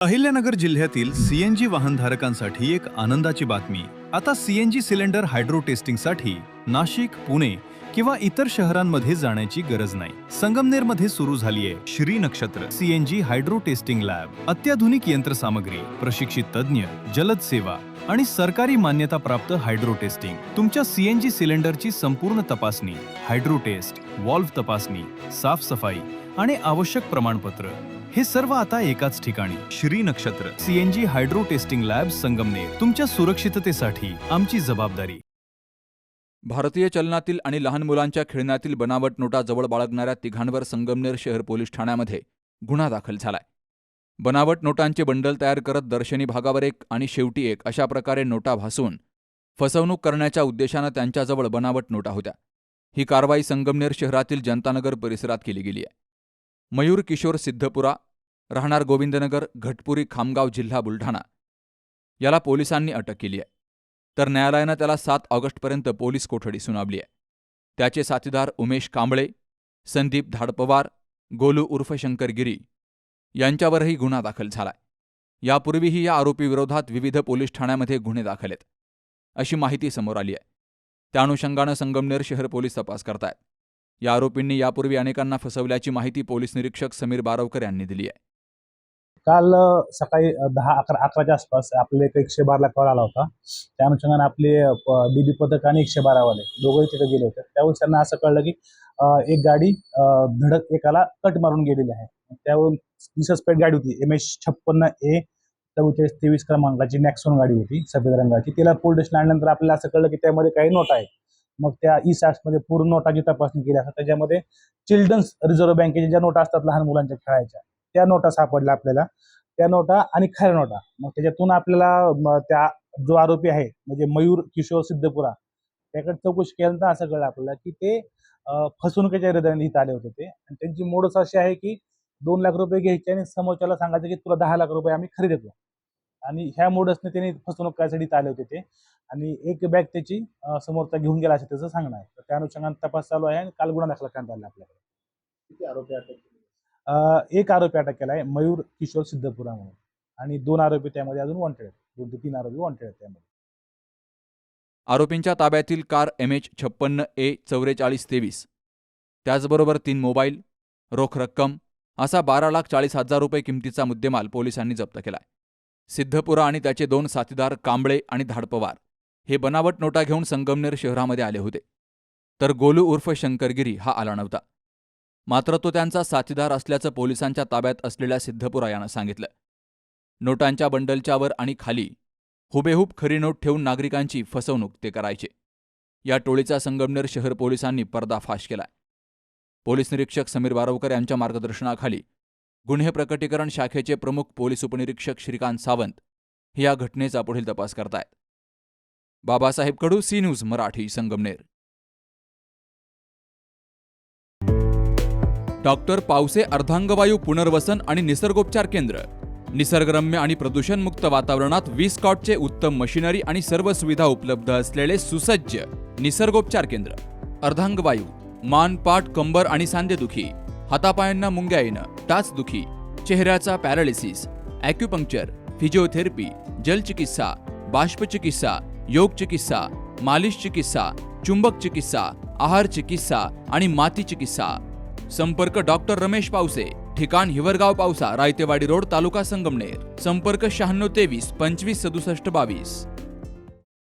अहिल्यानगर जिल्ह्यातील सीएनजी वाहनधारकांसाठी एक आनंदाची बातमी. आता सीएनजी सिलेंडर हायड्रो टेस्टिंगसाठी नाशिक, पुणे किंवा इतर शहरांमध्ये जाण्याची गरज नाही. संगमनेरमध्ये सुरू झाली आहे श्री नक्षत्र सीएनजी हायड्रो टेस्टिंग लॅब. अत्याधुनिक यंत्रसामग्री, प्रशिक्षित तज्ञ, जलद सेवा आणि सरकारी मान्यता प्राप्त हायड्रो टेस्टिंग. तुमच्या सीएनजी सिलेंडरची संपूर्ण तपासणी, हायड्रो टेस्ट, वॉल्व्ह तपासणी, साफसफाई आणि आवश्यक प्रमाणपत्र हे सर्व आता एकाच ठिकाणी. श्री नक्षत्र CNG hydro testing lab, Sangamner. तुमच्या सुरक्षिततेसाठी आमची जबाबदारी. भारतीय चलनातील आणि लहान मुलांच्या खेळण्यातील बनावट नोटा जवळ बाळगणाऱ्या तिघांवर संगमनेर शहर पोलीस ठाण्यामध्ये गुन्हा दाखल झालाय. बनावट नोटांचे बंडल तयार करत दर्शनी भागावर एक आणि शेवटी एक अशा प्रकारे नोटा भासवून फसवणूक करण्याच्या उद्देशानं त्यांच्याजवळ बनावट नोटा होत्या. ही कारवाई संगमनेर शहरातील जनतानगर परिसरात केली गेली आहे. मयूर किशोर सिद्धपुरा, राहणार गोविंदनगर, घटपुरी, खामगाव, जिल्हा बुलढाणा याला पोलिसांनी अटक केली आहे. तर न्यायालयानं त्याला 7 ऑगस्टपर्यंत पोलीस कोठडी सुनावली आहे. त्याचे साथीदार उमेश कांबळे, संदीप धाडपवार, गोलू उर्फ शंकर गिरी यांच्यावरही गुन्हा दाखल झालाय. यापूर्वीही या आरोपीविरोधात विविध पोलीस ठाण्यामध्ये गुन्हे दाखल आहेत अशी माहिती समोर आली आहे. त्या अनुषंगानं संगमनेर शहर पोलीस तपास करतायत. या आरोपींनी यापूर्वी अनेकांना फसवल्याची माहिती पोलीस निरीक्षक समीर बारवकर यांनी दिली आहे. काल सकाळी 10-11च्या आसपास आपल्याला 112ला कॉल आला होता. त्या अनुषंगाने आपले डीबी पथक आणि 112 वाले दोघंही तिथे गेले होते. त्यावेळेस त्यांना असं कळलं की एक गाडी धडक एकाला कट मारून गेलेली आहे. त्यावरून सस्पेक्ट गाडी होती MH56A 4423 क्रमांकाची नॅक्सॉन गाडी होती, सफेद रंगाची. तिला पोलीस स्टेशन आणल्यानंतर आपल्याला असं कळलं की त्यामध्ये काही नोटा आहेत. मग त्या मध्ये पूर्ण नोटाची तपासणी केली असता त्याच्यामध्ये चिल्ड्रन्स रिझर्व्ह बँकेच्या ज्या नोटा असतात लहान मुलांच्या खेळायच्या त्या नोटा सापडल्या आपल्याला. त्या नोटा आणि खऱ्या नोटा. मग त्याच्यातून आपल्याला त्या जो आरोपी आहे म्हणजे मयूर किशोर सिद्धपुरा त्याकडे चौकशी केल्यानंतर असं कळलं आपल्याला की ते फसवणुकीच्या इराद्याने इथं आले होते ते. आणि त्यांची मोडस अशी आहे की 2 लाख रुपये घ्यायचे आणि समोरच्याला सांगायचं की तुला 10 लाख रुपये आम्ही खरी देतो. आणि ह्या मोडसने त्यांनी फसवणूक करायसाठी इथं आले होते ते. आणि एक बॅग त्याची समोरचा घेऊन गेला असं त्याचं सांगणं आहे. तर त्या अनुषंगाने तपास चालू आहे आणि काल गुन्हा दाखल करण्यात आला आपल्याकडे. किती आरोपी अटक केले? एक आरोपी अटक केला आहे, मयूर किशोर सिद्धपुरा म्हणून. आणि 2 आरोपी त्यामध्ये अजून वॉन्टेड आहेत. 2 ते 3 आरोपी वॉन्टेड आहेत त्यामध्ये. आरोपींच्या ताब्यातील कार MH56A 4423, त्याचबरोबर 3 मोबाईल, रोख रक्कम असा 12,40,000 रुपये किमतीचा मुद्देमाल पोलिसांनी जप्त केलाय. सिद्धपुरा आणि त्याचे 2 साथीदार कांबळे आणि धाडपवार हे बनावट नोटा घेऊन संगमनेर शहरामध्ये आले होते. तर गोलू उर्फ शंकरगिरी हा आला नव्हता. मात्र तो त्यांचा साथीदार असल्याचं पोलिसांच्या ताब्यात असलेल्या सिद्धपुरा यानं सांगितलं. नोटांच्या बंडलच्या वर आणि खाली हुबेहूब खरी नोट ठेवून नागरिकांची फसवणूक ते करायचे. या टोळीचा संगमनेर शहर पोलिसांनी पर्दाफाश केलाय. पोलीस निरीक्षक समीर बारवकर यांच्या मार्गदर्शनाखाली गुन्हे प्रकटीकरण शाखेचे प्रमुख पोलीस उपनिरीक्षक श्रीकांत सावंत हे या घटनेचा पुढील तपास करतायत. Babasaheb Kadu, C news Marathi, Sangamner. Doctor Pawase अर्धांगवायू पुनर्वसन आणि निसर्गोपचार केंद्र. निसर्गरम्य आणि प्रदूषणमुक्त वातावरणात 20 कॉटचे उत्तम मशिनरी आणि सर्व सुविधा उपलब्ध असलेले सुसज्ज निसर्गोपचार केंद्र. अर्धांगवायू, मान, पाठ, कंबर आणि सांधेदुखी, हातापायांना मुंग्या येणं, टाचदुखी, चेहऱ्याचा पॅरालिसिस, ॲक्युपंक्चर, फिजिओथेरपी, जलचिकित्सा, बाष्पचिकित्सा, योग चिकित्सा, मालिश चिकित्सा, चुंबक चिकित्सा, आहार चिकित्सा आणि माती चिकित्सा. संपर्क डॉक्टर रमेश पावसे, ठिकाण हिवरगाव पावसा, रायतेवाडी रोड, तालुका संगमनेर. संपर्क 9623 25 67 22.